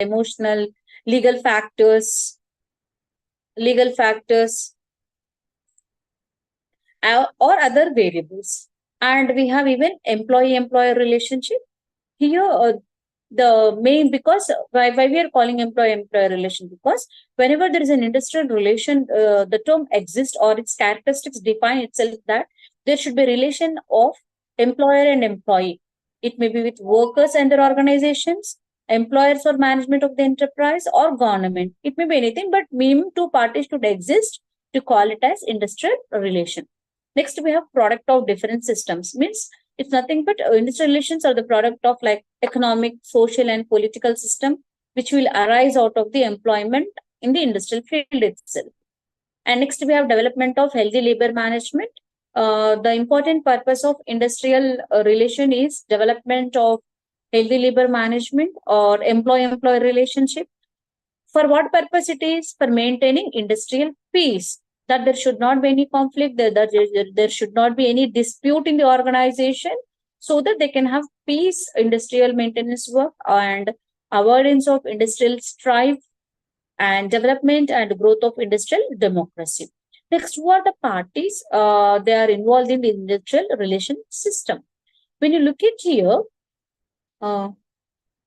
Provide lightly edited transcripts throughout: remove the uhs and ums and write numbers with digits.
emotional, legal factors, legal factors, or other variables. And we have even employee-employer relationship. Here, the main, because why we are calling employee-employer relation, because whenever there is an industrial relation, the term exists or its characteristics define itself that there should be relation of employer and employee. It may be with workers and their organizations, employers or management of the enterprise, or government. It may be anything, but minimum two parties should exist to call it as industrial relation. Next, we have product of different systems. Means it's nothing but industrial relations are the product of like economic, social, and political system which will arise out of the employment in the industrial field itself. And next, we have development of healthy labor management. The important purpose of industrial relation is development of healthy labor management or employee-employee relationship. For what purpose it is? For maintaining industrial peace. That there should not be any conflict, that there should not be any dispute in the organization, so that they can have peace, industrial maintenance work, and avoidance of industrial strife, and development and growth of industrial democracy. Next, who are the parties? They are involved in the industrial relation system. When you look at here,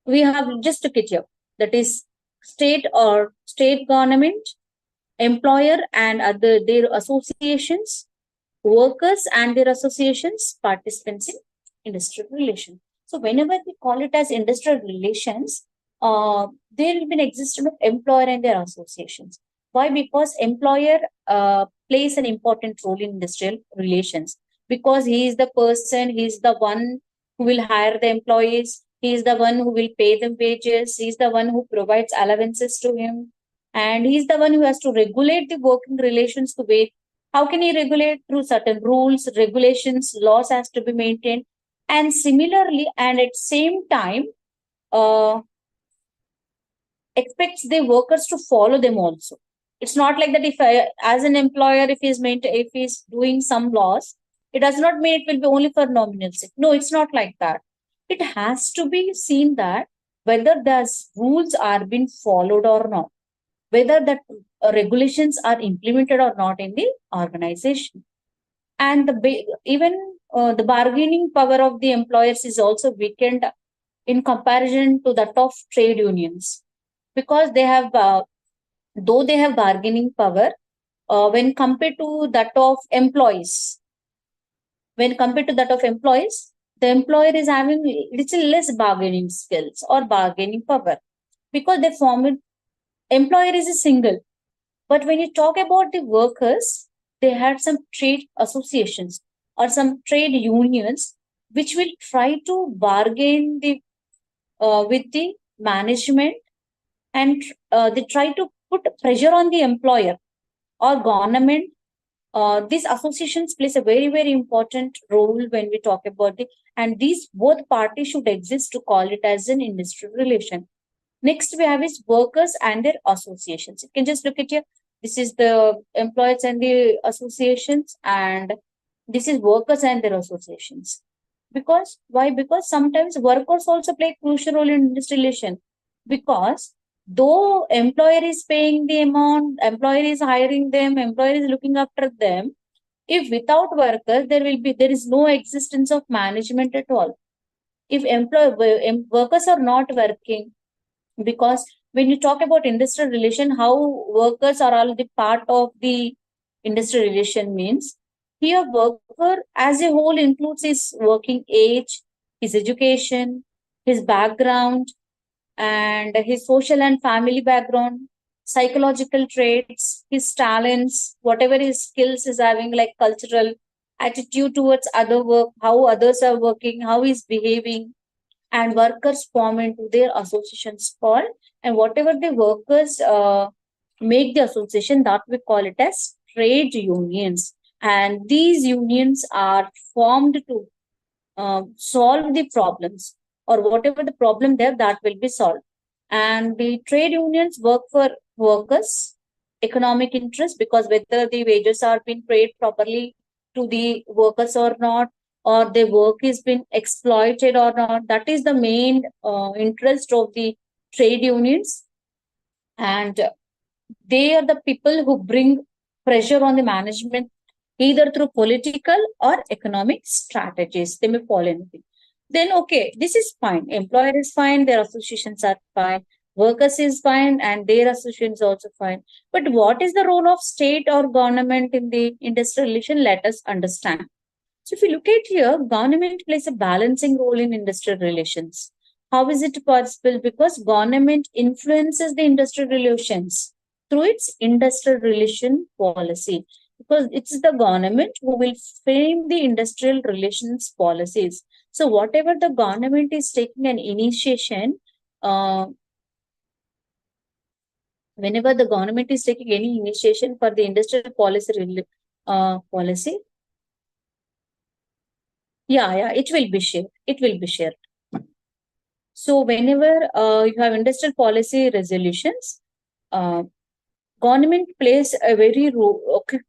we have just look at here, that is state or state government, employer and other their associations, workers and their associations, participants in industrial relations. So whenever we call it as industrial relations, there will be an existence of employer and their associations. Why? Because employer plays an important role in industrial relations, because he is the person, he is the one who will hire the employees, he is the one who will pay them wages, he is the one who provides allowances to him, and he's the one who has to regulate the working relations to wage. How can he regulate? Through certain rules, regulations, laws has to be maintained. And similarly, and at same time, expects the workers to follow them also. It's not like that if as an employer, if he's doing some laws, it does not mean it will be only for nominal sake. No, it's not like that. It has to be seen that whether those rules are being followed or not, whether that regulations are implemented or not in the organization. And even the bargaining power of the employers is also weakened in comparison to that of trade unions, because they have, though they have bargaining power, when compared to that of employees, the employer is having little less bargaining skills or bargaining power, because they form it. Employer is a single, but when you talk about the workers, they had some trade associations or some trade unions which will try to bargain with the management, and they try to put pressure on the employer or government. These associations plays a very, very important role when we talk about it, and these both parties should exist to call it as an industrial relation. Next, we have is workers and their associations. You can just look at here. This is the employers and the associations, and this is workers and their associations. Because why? Because sometimes workers also play a crucial role in this relation. Because though employer is paying the amount, employer is hiring them, employer is looking after them, if without workers, there is no existence of management at all. If workers are not working, because when you talk about industrial relation, how workers are all the part of the industrial relation means, here worker as a whole includes his working age, his education, his background, and his social and family background, psychological traits, his talents, whatever his skills is having, like cultural attitude towards other work, how others are working, how he's behaving, and workers form into their associations called, and whatever the workers make the association, that we call it as trade unions. And these unions are formed to solve the problems, or whatever the problem there, that will be solved. And the trade unions work for workers' economic interest, because whether the wages are being paid properly to the workers or not, or their work is being exploited or not, that is the main interest of the trade unions, and they are the people who bring pressure on the management either through political or economic strategies. They may follow anything. Then, okay, this is fine. Employer is fine, their associations are fine, workers is fine, and their associations also fine. But what is the role of state or government in the industrial relation? Let us understand. So if you look at here, government plays a balancing role in industrial relations. How is it possible? Because government influences the industrial relations through its industrial relation policy. Because it's the government who will frame the industrial relations policies. So whatever the government is taking an initiation, whenever the government is taking any initiation for the industrial policy, yeah, it will be shared. It will be shared. So whenever you have industrial policy resolutions, government plays a very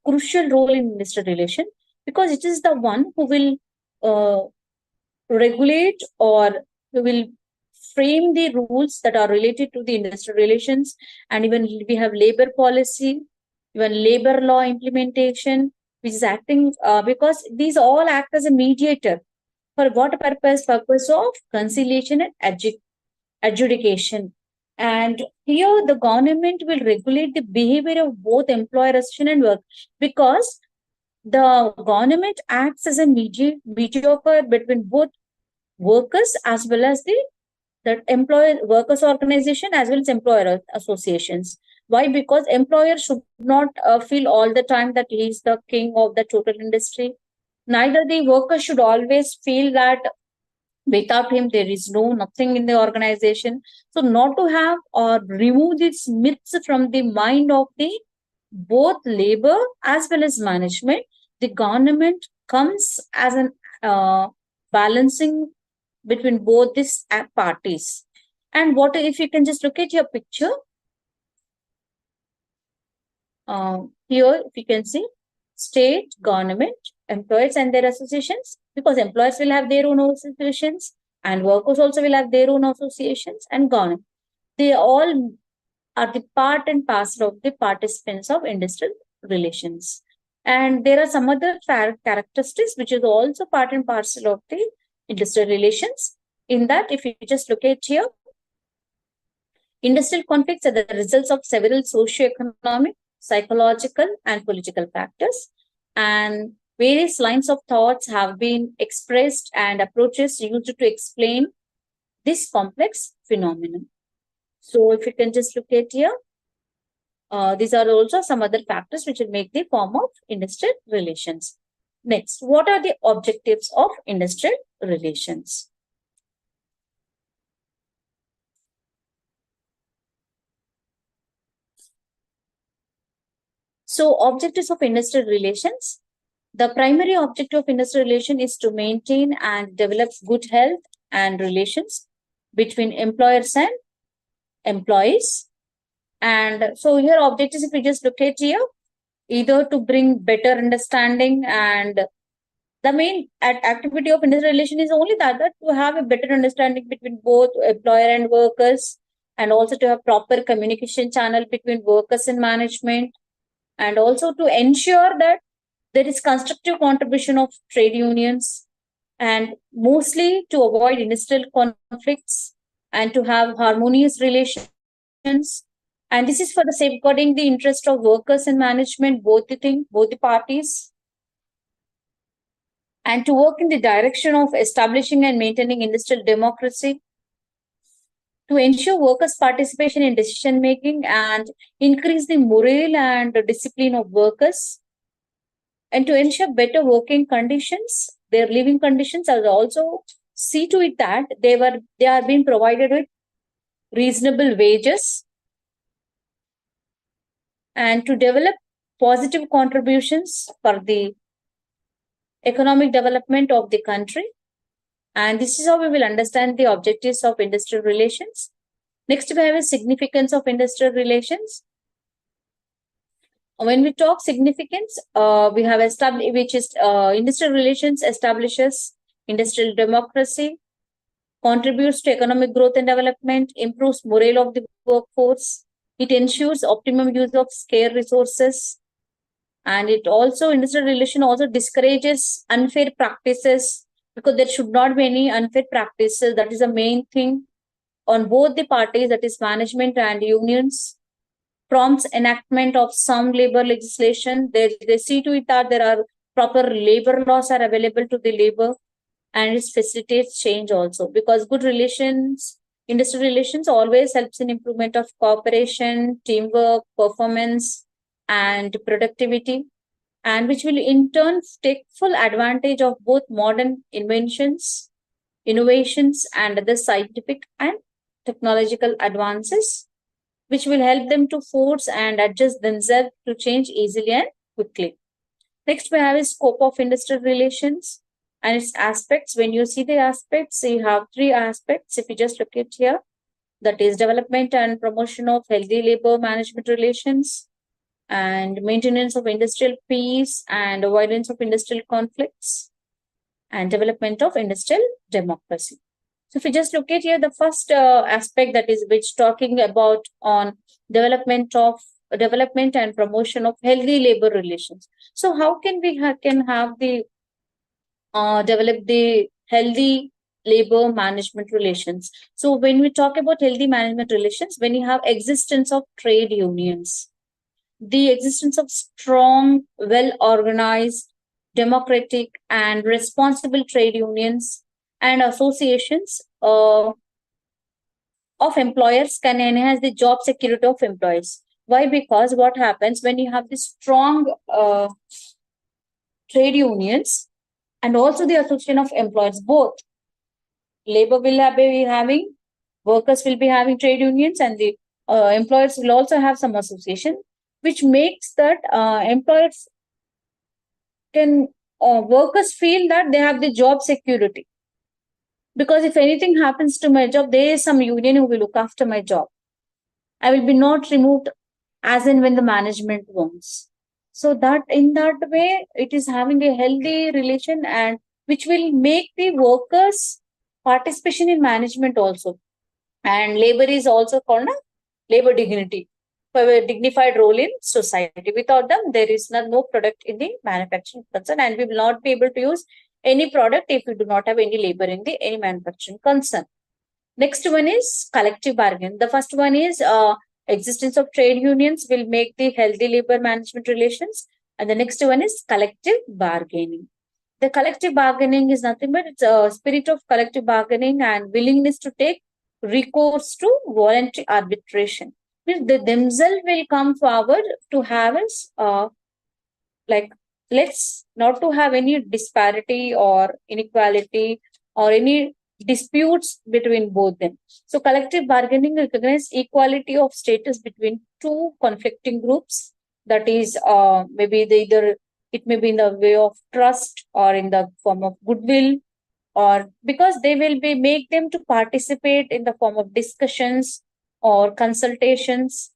crucial role in industrial relation, because it is the one who will regulate or who will frame the rules that are related to the industrial relations. And even we have labor policy, even labor law implementation, which is acting because these all act as a mediator. For what purpose? Purpose of conciliation and adjudication. And here the government will regulate the behavior of both employer association and work, because the government acts as a mediator between both workers as well as the employer workers organization as well as employer associations. Why? Because employer should not feel all the time that he is the king of the total industry. Neither the worker should always feel that without him there is nothing in the organization. So not to have or remove these myths from the mind of the both labor as well as management, the government comes as an balancing between both these parties. And what if you can just look at your picture, here if you can see state, government, employers and their associations, because employers will have their own associations and workers also will have their own associations, and government. They all are the part and parcel of the participants of industrial relations. And there are some other characteristics which is also part and parcel of the industrial relations. In that, if you just look at here, industrial conflicts are the results of several socio-economic, psychological, and political factors. And various lines of thoughts have been expressed and approaches used to explain this complex phenomenon. So if you can just look at here, these are also some other factors which will make the form of industrial relations. Next, what are the objectives of industrial relations? So objectives of industrial relations. The primary objective of industrial relation is to maintain and develop good health and relations between employers and employees. And so here objectives, if we just look at here, either to bring better understanding, and the main activity of industrial relation is only that to have a better understanding between both employer and workers, and also to have proper communication channel between workers and management, and also to ensure that there is constructive contribution of trade unions, and mostly to avoid industrial conflicts and to have harmonious relations. And this is for the safeguarding the interest of workers and management, both the parties, and to work in the direction of establishing and maintaining industrial democracy, to ensure workers' participation in decision making and increase the morale and discipline of workers, and to ensure better working conditions, their living conditions, and also see to it that they are being provided with reasonable wages, and to develop positive contributions for the economic development of the country. And this is how we will understand the objectives of industrial relations. Next, we have a significance of industrial relations. When we talk significance, we have established, which is industrial relations establishes industrial democracy, contributes to economic growth and development, improves morale of the workforce. It ensures optimum use of scarce resources, and it also industrial relation also discourages unfair practices, because there should not be any unfair practices. That is the main thing on both the parties, that is management and unions. Prompts enactment of some labor legislation. They see to it that there are proper labor laws are available to the labor, and it facilitates change also, because good relations, industrial relations always helps in improvement of cooperation, teamwork, performance, and productivity, and which will in turn take full advantage of both modern inventions, innovations, and other scientific and technological advances, which will help them to force and adjust themselves to change easily and quickly. Next, we have a scope of industrial relations and its aspects. When you see the aspects, you have three aspects. If you just look at here, that is development and promotion of healthy labor management relations, and maintenance of industrial peace and avoidance of industrial conflicts, and development of industrial democracy. So if you just look at here, the first aspect, that is which talking about on development and promotion of healthy labor relations. So how can we can have the develop the healthy labor management relations? So when we talk about healthy management relations, when you have existence of trade unions, the existence of strong, well organized, democratic, and responsible trade unions and associations of employers can enhance the job security of employees. Why? Because what happens when you have the strong trade unions and also the association of employers, both labor will be having, workers will be having trade unions, and the employers will also have some association, which makes that employers can workers feel that they have the job security, because if anything happens to my job, there is some union who will look after my job. I will be not removed as and when the management wants. So that in that way, it is having a healthy relation, and which will make the workers participation in management also. And labor is also called a labor dignity, for a dignified role in society. Without them, there is no product in the manufacturing concern, and we will not be able to use any product if we do not have any labor in the any manufacturing concern. Next one is collective bargain. The first one is existence of trade unions will make the healthy labor management relations, and the next one is collective bargaining. The collective bargaining is nothing but it's a spirit of collective bargaining and willingness to take recourse to voluntary arbitration. Means they themselves will come forward to have us like, let's not to have any disparity or inequality or any disputes between both them. So collective bargaining recognizes equality of status between two conflicting groups. That is maybe either it may be in the way of trust or in the form of goodwill, or because they will be make them to participate in the form of discussions or consultations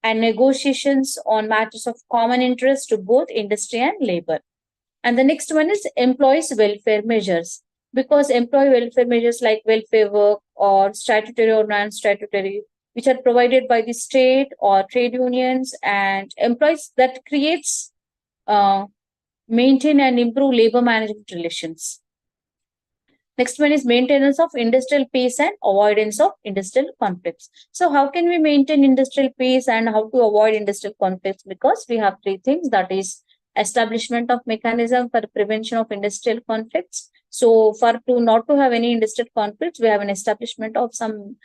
and negotiations on matters of common interest to both industry and labor. And the next one is employees welfare measures, because employee welfare measures like welfare work or statutory or non-statutory, which are provided by the state or trade unions and employees, that creates maintain and improve labor management relations. Next one is maintenance of industrial peace and avoidance of industrial conflicts. So how can we maintain industrial peace and how to avoid industrial conflicts? Because we have three things, that is establishment of mechanism for prevention of industrial conflicts. So for to not to have any industrial conflicts, we have an establishment of some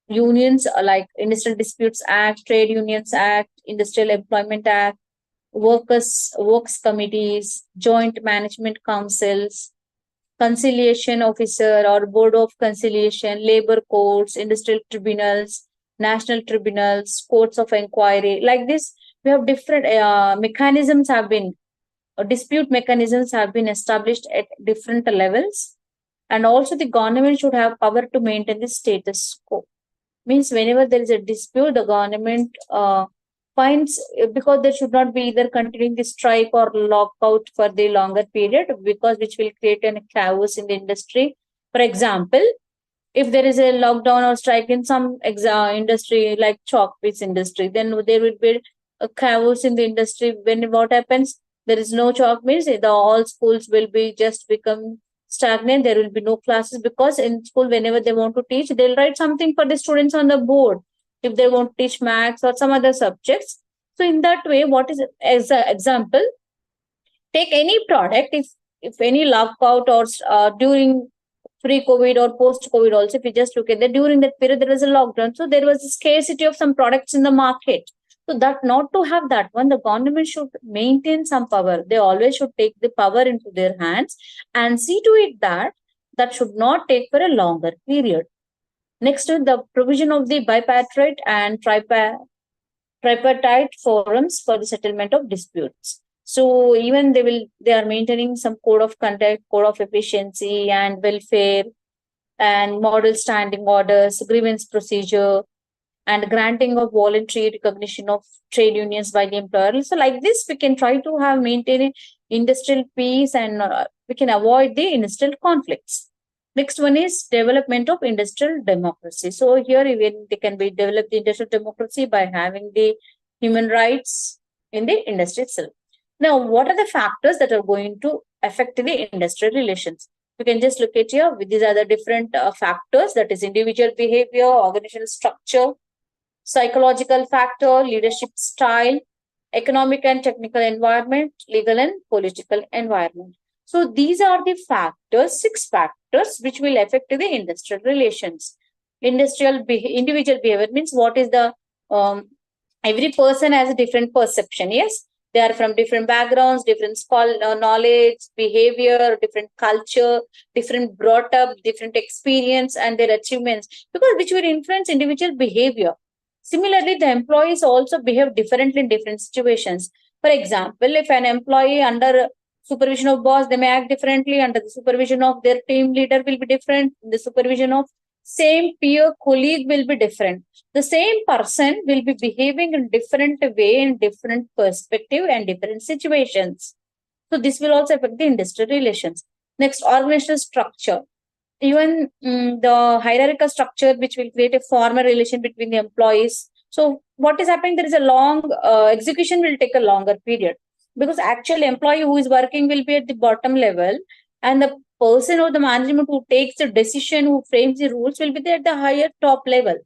unions like Industrial Disputes Act, Trade Unions Act, Industrial Employment Act, works committees, joint management councils, conciliation officer or board of conciliation, labor courts, industrial tribunals, national tribunals, courts of inquiry. Like this, we have different mechanisms have been, dispute mechanisms have been established at different levels. And also the government should have power to maintain the status quo. Means whenever there is a dispute, the government finds, because there should not be either continuing the strike or lockout for the longer period, because which will create a chaos in the industry For example, if there is a lockdown or strike in some industry like chalk piece industry, then there will be a chaos in the industry. When what happens, there is no chalk means the all schools will be just become stagnant. There will be no classes because in school whenever they want to teach, they'll write something for the students on the board if they want to teach maths or some other subjects. So in that way, what is as an example, take any product, if any lockout or during pre-COVID or post-COVID also, if you just look at that, during that period, there was a lockdown. So there was a scarcity of some products in the market. So that not to have that one, the government should maintain some power. They always should take the power into their hands and see to it that that should not take for a longer period. Next to the provision of the bipartite and tripartite forums for the settlement of disputes. So even they are maintaining some code of conduct, code of efficiency and welfare, and model standing orders, grievance procedure, and granting of voluntary recognition of trade unions by the employer. So like this, we can try to have maintaining industrial peace, and we can avoid the industrial conflicts. Next one is development of industrial democracy. So here even they can be developed the industrial democracy by having the human rights in the industry itself. Now, what are the factors that are going to affect the industrial relations? You can just look at here. These are the different factors, that is individual behavior, organizational structure, psychological factor, leadership style, economic and technical environment, legal and political environment. So these are the factors, 6 factors, which will affect the industrial relations. Individual behavior means what is the every person has a different perception. Yes, they are from different backgrounds, different knowledge, behavior, different culture, different brought up, different experience, and their achievements, because which will influence individual behavior. Similarly, the employees also behave differently in different situations. For example, if an employee under supervision of boss, they may act differently. Under the supervision of their team leader will be different. The supervision of same peer colleague will be different. The same person will be behaving in different way, in different perspective and different situations. So this will also affect the industrial relations. Next, organizational structure. Even the hierarchical structure, which will create a formal relation between the employees. So what is happening? There is a long execution will take a longer period, because actual employee who is working will be at the bottom level, and the person or the management who takes the decision, who frames the rules, will be there at the higher top level.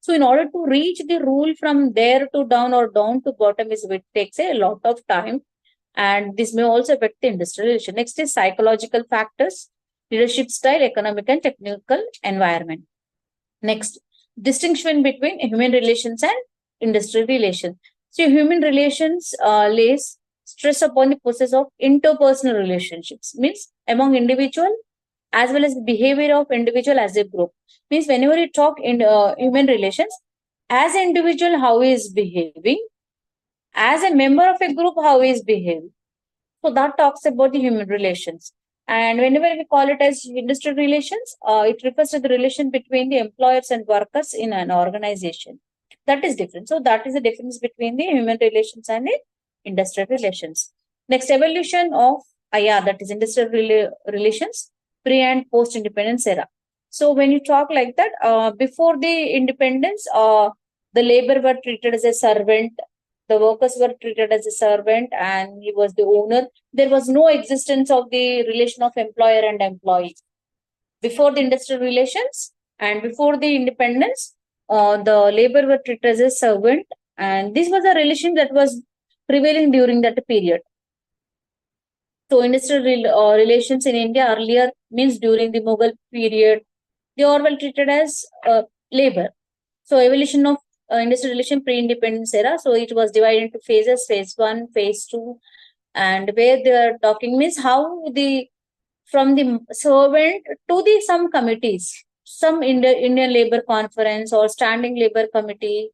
So in order to reach the rule from there to down or down to bottom, it takes a lot of time, and this may also affect the industrial relation. Next is psychological factors, leadership style, economic and technical environment. Next, distinction between human relations and industrial relations. So human relations lays stress upon the process of interpersonal relationships, means among individual as well as the behavior of individual as a group. Means whenever you talk in human relations, as an individual how he is behaving, as a member of a group how he is behaving. So that talks about the human relations. And whenever we call it as industrial relations, it refers to the relation between the employers and workers in an organization. That is different. So that is the difference between the human relations and the industrial relations. Next, evolution of IR, that is industrial relations, pre and post independence era. So when you talk like that, before the independence, the labor were treated as a servant, the workers were treated as a servant, and he was the owner. There was no existence of the relation of employer and employee. Before the industrial relations and before the independence, the labor were treated as a servant, and this was a relation that was prevailing during that period. So industrial relations in India earlier, means during the Mughal period, they all were treated as labor. So evolution of industrial relation pre-independence era. So it was divided into phases: phase 1, phase 2, and where they are talking means how the from the servant to the some committees, some Indian Labor Conference or Standing Labor Committee.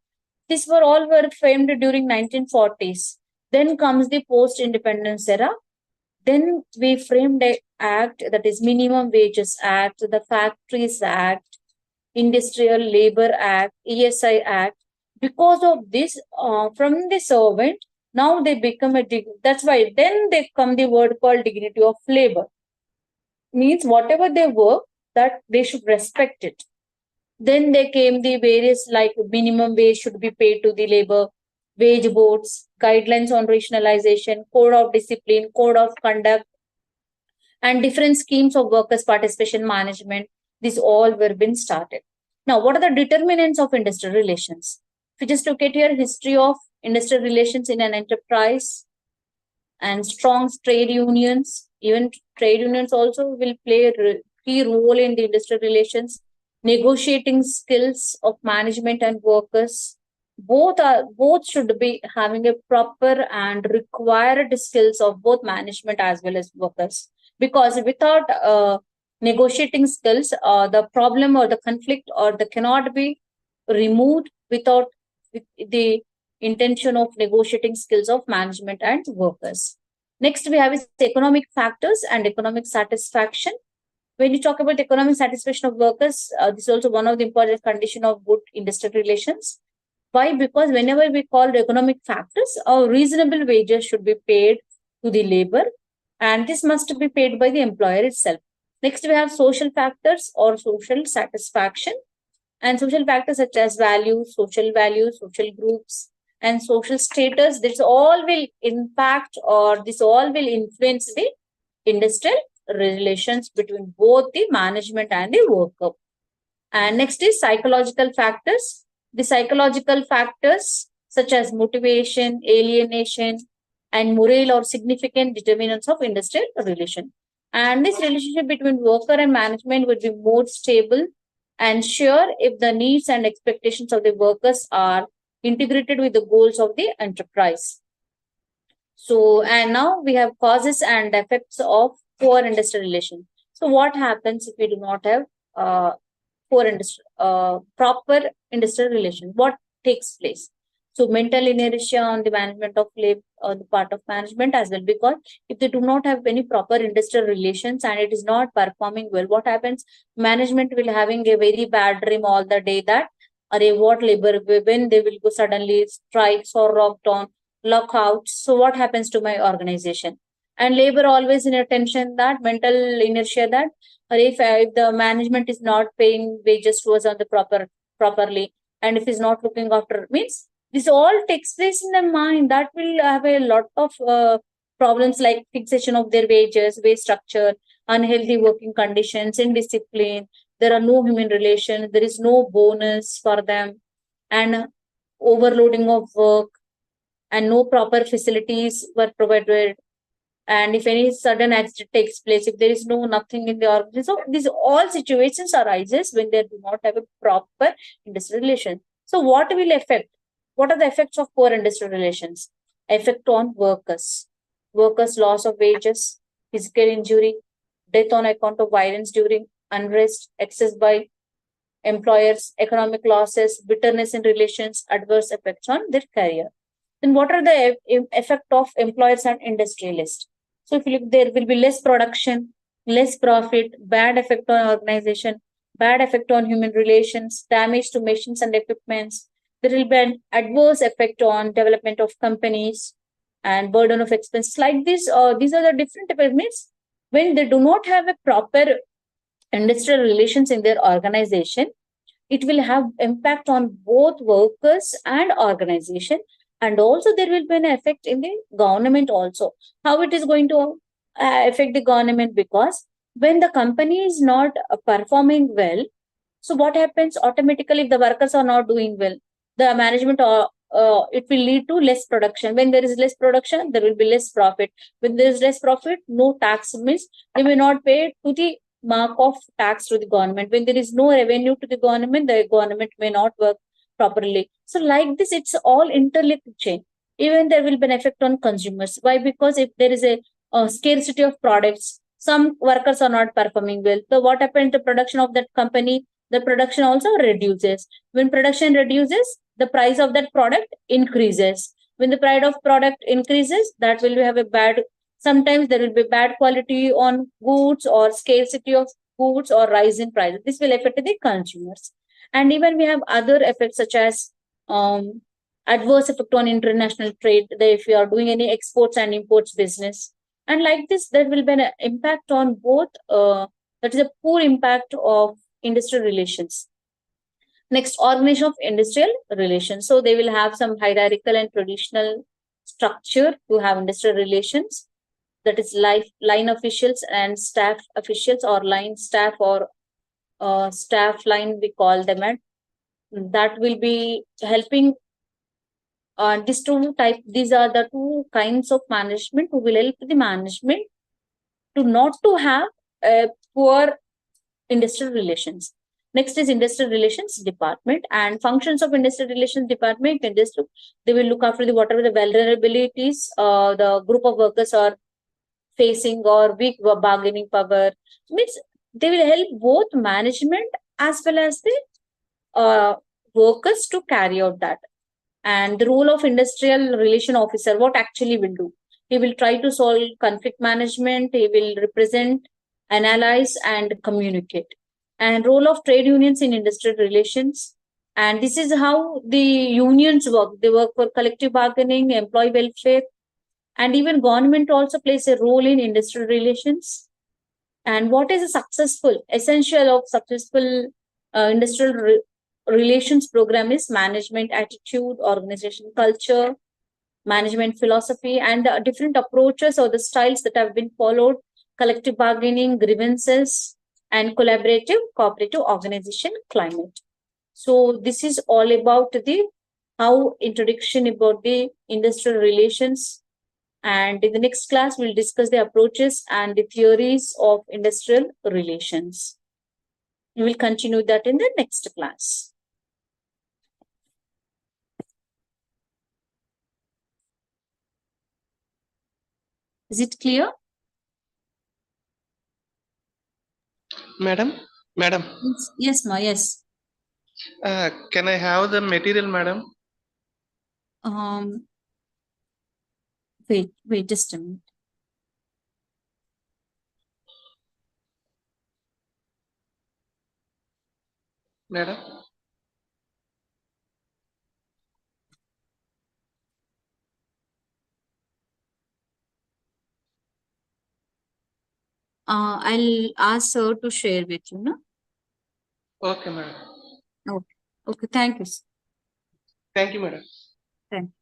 These were all were framed during 1940s. Then comes the post-independence era. Then we framed an act, that is Minimum Wages Act, the Factories Act, Industrial Labor Act, ESI Act. Because of this, from the servant, now they become that's why then they come the word called dignity of labor. Means whatever they work, that they should respect it. Then there came the various like minimum wage should be paid to the labor, wage boards, guidelines on rationalization, code of discipline, code of conduct, and different schemes of workers' participation management. These all were been started. Now, what are the determinants of industrial relations? If you just look at your history of industrial relations in an enterprise, and strong trade unions, even trade unions also will play a key role in the industrial relations, negotiating skills of management and workers. Both should be having a proper and required skills of both management as well as workers, because without negotiating skills, the problem or the conflict or the cannot be removed without the intention of negotiating skills of management and workers. Next, we have is economic factors and economic satisfaction. When you talk about economic satisfaction of workers, this is also one of the important condition of good industrial relations. Why? Because whenever we call the economic factors, reasonable wages should be paid to the labor, and this must be paid by the employer itself. Next, we have social factors or social satisfaction, and social factors such as values, social groups, and social status. This all will impact or this all will influence the industrial relations between both the management and the worker. And next is psychological factors. The psychological factors such as motivation, alienation, and morale are significant determinants of industrial relation. And this relationship between worker and management would be more stable and sure if the needs and expectations of the workers are integrated with the goals of the enterprise. So, and now we have causes and effects of poor industrial relation. So, what happens if we do not have proper industrial relation? What takes place? So, mental inertia on the management of labor, on the part of management as well, because if they do not have any proper industrial relations and it is not performing well, what happens? Management will having a very bad dream all the day that, what labor, when they will go suddenly strikes or lockouts. So what happens to my organization? And labor always in attention that mental inertia that, if the management is not paying wages to us on the properly, and if it's not looking after, means this all takes place in the mind, that will have a lot of problems like fixation of their wages, wage structure, unhealthy working conditions, indiscipline. There are no human relations. There is no bonus for them, and overloading of work, and no proper facilities were provided. And if any sudden accident takes place, if there is no nothing in the organization, so these all situations arises when they do not have a proper industrial relation. So what will affect? What are the effects of poor industrial relations? Effect on workers. Workers' loss of wages, physical injury, death on account of violence during unrest, excess by employers, economic losses, bitterness in relations, adverse effects on their career. Then what are the effect of employers and industrialists? So if you look, there will be less production, less profit, bad effect on organization, bad effect on human relations, damage to machines and equipments. There will be an adverse effect on development of companies and burden of expenses. Like this, these are the different effects. When they do not have a proper industrial relations in their organization, it will have impact on both workers and organization, and also there will be an effect in the government also. How it is going to affect the government? Because when the company is not performing well, so what happens? Automatically, if the workers are not doing well, the management it will lead to less production. When there is less production, there will be less profit. When there is less profit, no tax, means they may not pay to the mark of tax to the government. When there is no revenue to the government may not work properly. So like this, it's all interlinked chain. Even there will be an effect on consumers. Why? Because if there is a scarcity of products, some workers are not performing well. So what happens to production of that company? The production also reduces. When production reduces, the price of that product increases. When the price of product increases, that will have a bad, sometimes there will be bad quality on goods or scarcity of goods or rise in price. This will affect the consumers. And even we have other effects such as adverse effect on international trade, if you are doing any exports and imports business. And like this, there will be an impact on both the That is a poor impact of industrial relations. Next, organization of industrial relations. So they will have some hierarchical and traditional structure to have industrial relations. That is line officials and staff officials, or line staff, or staff line, we call them at. That will be helping these are the two kinds of management who will help the management to not to have poor industrial relations. Next is industrial relations department, and functions of industrial relations department. They will look after whatever the vulnerabilities the group of workers are facing, or weak bargaining power. Means they will help both management as well as the workers to carry out that. And the role of industrial relation officer, what actually will do? He will try to solve conflict management. He will represent, analyze, and communicate. And role of trade unions in industrial relations. And this is how the unions work. They work for collective bargaining, employee welfare, and even government also plays a role in industrial relations. And what is a successful essential of successful industrial relations program is management attitude, organization culture, management philosophy, and the different approaches or the styles that have been followed: collective bargaining, grievances, and collaborative cooperative organization climate. So this is all about the how introduction about the industrial relations. And in the next class, we'll discuss the approaches and the theories of industrial relations. We will continue that in the next class. Is it clear? Madam? Yes, ma. Yes. Can I have the material, madam? Wait just a minute. Madam? I'll ask her to share with you, no? Okay, madam. Okay, thank you. Thank you, madam. Thank you.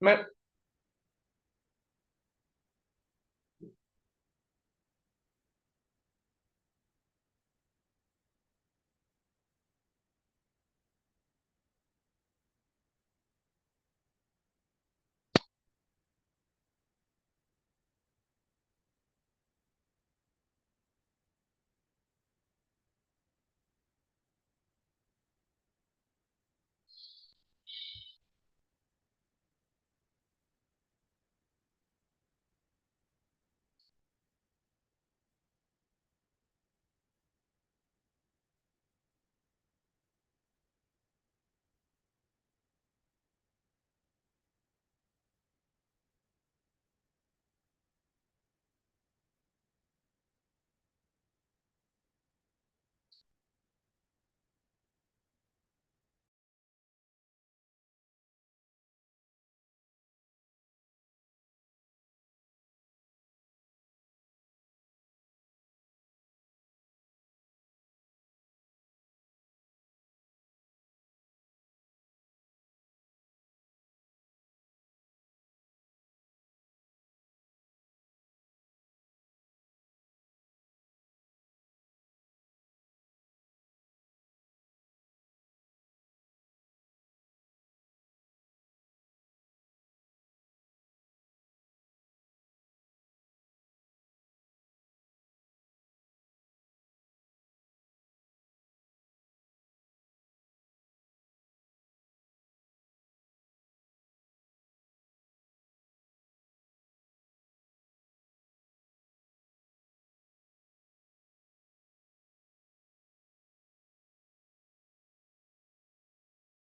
Madam.